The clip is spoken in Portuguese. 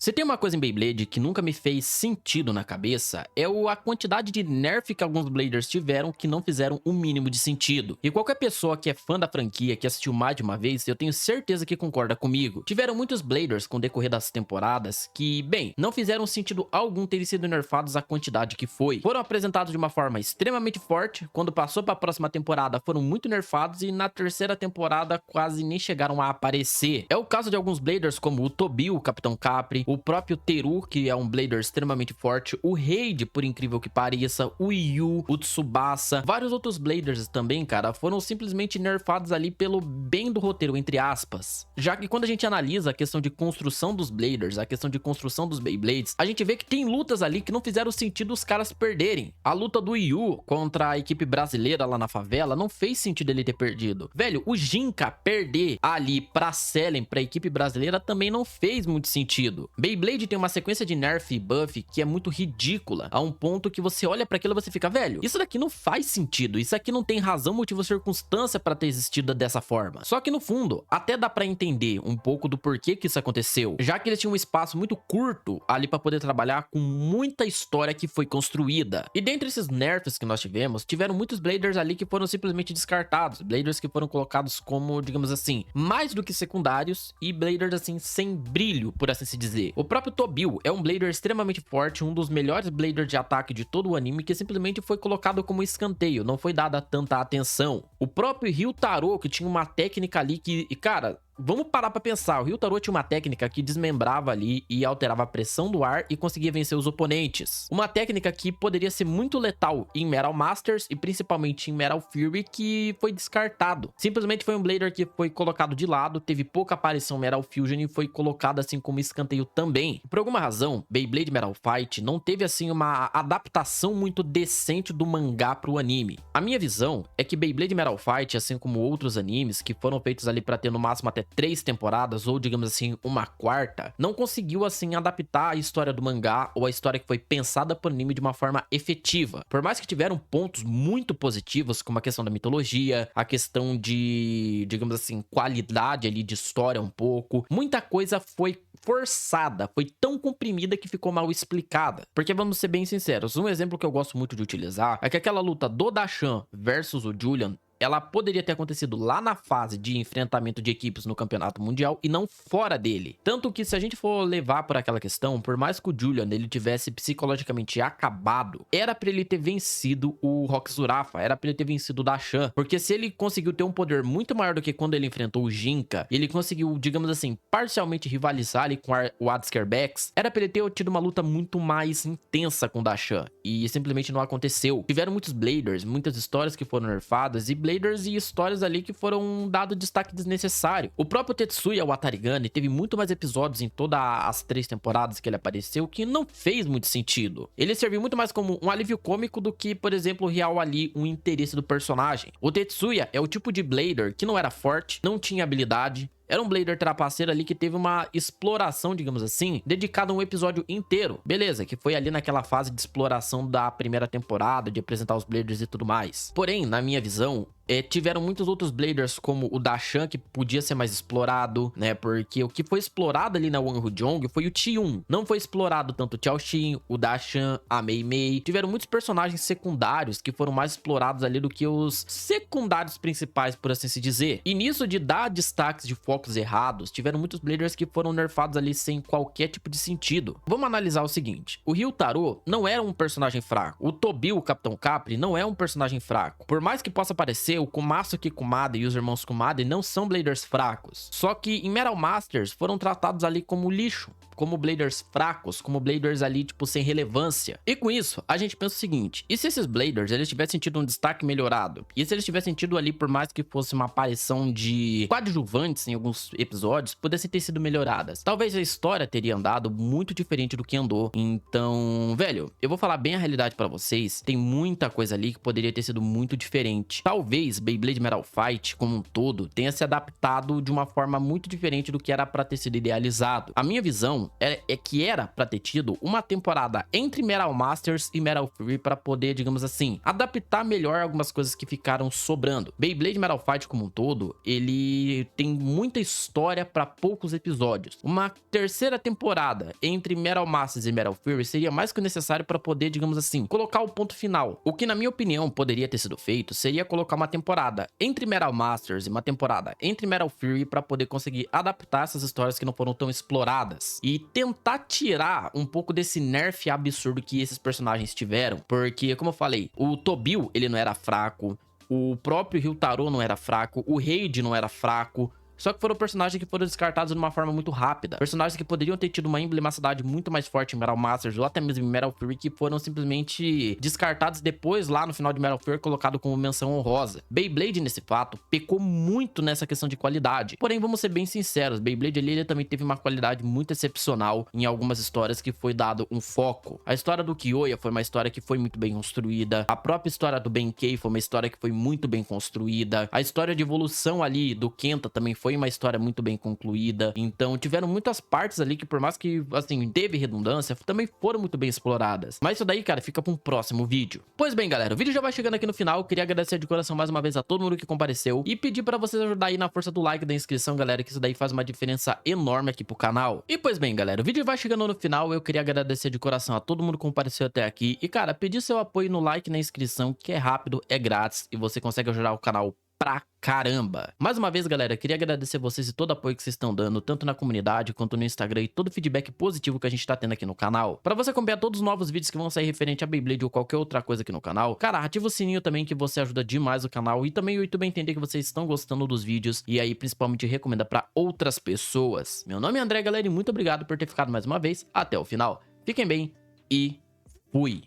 Se tem uma coisa em Beyblade que nunca me fez sentido na cabeça, é a quantidade de nerf que alguns Bladers tiveram que não fizeram o mínimo de sentido. E qualquer pessoa que é fã da franquia, que assistiu mais de uma vez, eu tenho certeza que concorda comigo. Tiveram muitos Bladers com o decorrer das temporadas que, bem, não fizeram sentido algum terem sido nerfados a quantidade que foi. Foram apresentados de uma forma extremamente forte, quando passou para a próxima temporada foram muito nerfados e na terceira temporada quase nem chegaram a aparecer. É o caso de alguns Bladers como o Tobi, o Capitão Capri, o próprio Teru, que é um Blader extremamente forte, o Raid, por incrível que pareça, o Yu, o Tsubasa, vários outros Bladers também, cara, foram simplesmente nerfados ali pelo bem do roteiro, entre aspas. Já que quando a gente analisa a questão de construção dos Bladers, a questão de construção dos Beyblades, a gente vê que tem lutas ali que não fizeram sentido os caras perderem. A luta do Yu contra a equipe brasileira lá na favela não fez sentido ele ter perdido. Velho, o Jinka perder ali pra Selen, pra equipe brasileira, também não fez muito sentido. Beyblade tem uma sequência de nerf e buff que é muito ridícula, a um ponto que você olha pra aquilo e você fica, velho, isso daqui não faz sentido, isso aqui não tem razão, motivo ou circunstância pra ter existido dessa forma. Só que no fundo, até dá pra entender um pouco do porquê que isso aconteceu, já que eles tinham um espaço muito curto ali pra poder trabalhar com muita história que foi construída. E dentre esses nerfs que nós tivemos, tiveram muitos Bladers ali que foram simplesmente descartados, Bladers que foram colocados como, digamos assim, mais do que secundários e Bladers assim, sem brilho, por assim se dizer. O próprio Tobil é um Blader extremamente forte, um dos melhores Bladers de ataque de todo o anime, que simplesmente foi colocado como escanteio, não foi dada tanta atenção. O próprio Ryutaro, que tinha uma técnica ali que, cara, vamos parar pra pensar, o Ryutaro tinha uma técnica que desmembrava ali e alterava a pressão do ar e conseguia vencer os oponentes. Uma técnica que poderia ser muito letal em Metal Masters e principalmente em Metal Fury, que foi descartado. Simplesmente foi um Blader que foi colocado de lado, teve pouca aparição em Metal Fusion e foi colocado assim como escanteio também. Por alguma razão, Beyblade Metal Fight não teve assim uma adaptação muito decente do mangá pro anime. A minha visão é que Beyblade Metal Fight, assim como outros animes que foram feitos ali pra ter no máximo até 3 temporadas, ou digamos assim, uma quarta, não conseguiu assim adaptar a história do mangá ou a história que foi pensada pro anime de uma forma efetiva. Por mais que tiveram pontos muito positivos, como a questão da mitologia, a questão de, digamos assim, qualidade ali de história um pouco, muita coisa foi forçada, foi tão comprimida que ficou mal explicada. Porque vamos ser bem sinceros, um exemplo que eu gosto muito de utilizar é que aquela luta do Dashan versus o Julian, ela poderia ter acontecido lá na fase de enfrentamento de equipes no campeonato mundial e não fora dele. Tanto que se a gente for levar por aquela questão, por mais que o Julian ele tivesse psicologicamente acabado, era pra ele ter vencido o Rock Zurafa, era pra ele ter vencido o Dashan, porque se ele conseguiu ter um poder muito maior do que quando ele enfrentou o Jinka, ele conseguiu, digamos assim, parcialmente rivalizar ali com o Adscarbex, era pra ele ter tido uma luta muito mais intensa com o Dashan, e simplesmente não aconteceu. Tiveram muitos Bladers, muitas histórias que foram nerfadas, e Bladers e histórias ali que foram dado destaque desnecessário. O próprio Tetsuya Watarigane teve muito mais episódios em todas as 3 temporadas que ele apareceu, que não fez muito sentido. Ele serviu muito mais como um alívio cômico do que, por exemplo, real ali um interesse do personagem. O Tetsuya é o tipo de Blader que não era forte, não tinha habilidade, era um Blader trapaceiro ali que teve uma exploração, digamos assim, dedicada a um episódio inteiro. Beleza, que foi ali naquela fase de exploração da primeira temporada, de apresentar os Bladers e tudo mais. Porém, na minha visão, tiveram muitos outros Bladers, como o Dashan, que podia ser mais explorado, né? Porque o que foi explorado ali na Wan Jong foi o Ti-1. Não foi explorado tanto o Xiaoxin, o Dashan, a Mei Mei. Tiveram muitos personagens secundários que foram mais explorados ali do que os secundários principais, por assim se dizer. E nisso de dar destaques de focos errados, tiveram muitos Bladers que foram nerfados ali sem qualquer tipo de sentido. Vamos analisar o seguinte, o Ryutaro não era um personagem fraco, o Tobi, o Capitão Capri, não é um personagem fraco. Por mais que possa parecer, o Komatsuki Kumada e os irmãos Kumada não são Bladers fracos, só que em Metal Masters foram tratados ali como lixo, como Bladers fracos, como Bladers ali, tipo, sem relevância. E com isso, a gente pensa o seguinte, e se esses Bladers, eles tivessem tido um destaque melhorado? E se eles tivessem tido ali, por mais que fosse uma aparição de coadjuvantes em alguns episódios, pudessem ter sido melhoradas? Talvez a história teria andado muito diferente do que andou. Então, velho, eu vou falar bem a realidade pra vocês, tem muita coisa ali que poderia ter sido muito diferente. Talvez talvez Beyblade Metal Fight, como um todo, tenha se adaptado de uma forma muito diferente do que era pra ter sido idealizado. A minha visão é que era pra ter tido uma temporada entre Metal Masters e Metal Fury pra poder, digamos assim, adaptar melhor algumas coisas que ficaram sobrando. Beyblade Metal Fight, como um todo, ele tem muita história pra poucos episódios. Uma terceira temporada entre Metal Masters e Metal Fury seria mais que necessário pra poder, digamos assim, colocar o ponto final. O que, na minha opinião, poderia ter sido feito seria colocar uma temporada entre Metal Masters e uma temporada entre Metal Fury pra poder conseguir adaptar essas histórias que não foram tão exploradas e tentar tirar um pouco desse nerf absurdo que esses personagens tiveram, porque, como eu falei, o Tobio, ele não era fraco, o próprio Ryutaro não era fraco, o Reid não era fraco. Só que foram personagens que foram descartados de uma forma muito rápida. Personagens que poderiam ter tido uma emblematicidade muito mais forte em Metal Masters ou até mesmo em Metal Fury, que foram simplesmente descartados depois lá no final de Metal Fury, colocado como menção honrosa. Beyblade, nesse fato, pecou muito nessa questão de qualidade. Porém, vamos ser bem sinceros, Beyblade ali, ele também teve uma qualidade muito excepcional em algumas histórias que foi dado um foco. A história do Kyoya foi uma história que foi muito bem construída. A própria história do Benkei foi uma história que foi muito bem construída. A história de evolução ali do Kenta também foi uma história muito bem concluída. Então tiveram muitas partes ali que, por mais que, assim, teve redundância, também foram muito bem exploradas. Mas isso daí, cara, fica para um próximo vídeo. Pois bem, galera, o vídeo já vai chegando aqui no final. Eu queria agradecer de coração mais uma vez a todo mundo que compareceu e pedir para vocês ajudar aí na força do like, da inscrição, galera, que isso daí faz uma diferença enorme aqui pro canal. E pois bem, galera, o vídeo vai chegando no final. Eu queria agradecer de coração a todo mundo que compareceu até aqui e, cara, pedir seu apoio no like e na inscrição, que é rápido, é grátis e você consegue ajudar o canal pra caramba. Mais uma vez, galera, queria agradecer vocês e todo o apoio que vocês estão dando, tanto na comunidade quanto no Instagram, e todo o feedback positivo que a gente tá tendo aqui no canal. Pra você acompanhar todos os novos vídeos que vão sair referente a Beyblade ou qualquer outra coisa aqui no canal, cara, ativa o sininho também, que você ajuda demais o canal, e também o YouTube entender que vocês estão gostando dos vídeos, e aí principalmente recomenda pra outras pessoas. Meu nome é André, galera, e muito obrigado por ter ficado mais uma vez até o final. Fiquem bem e fui!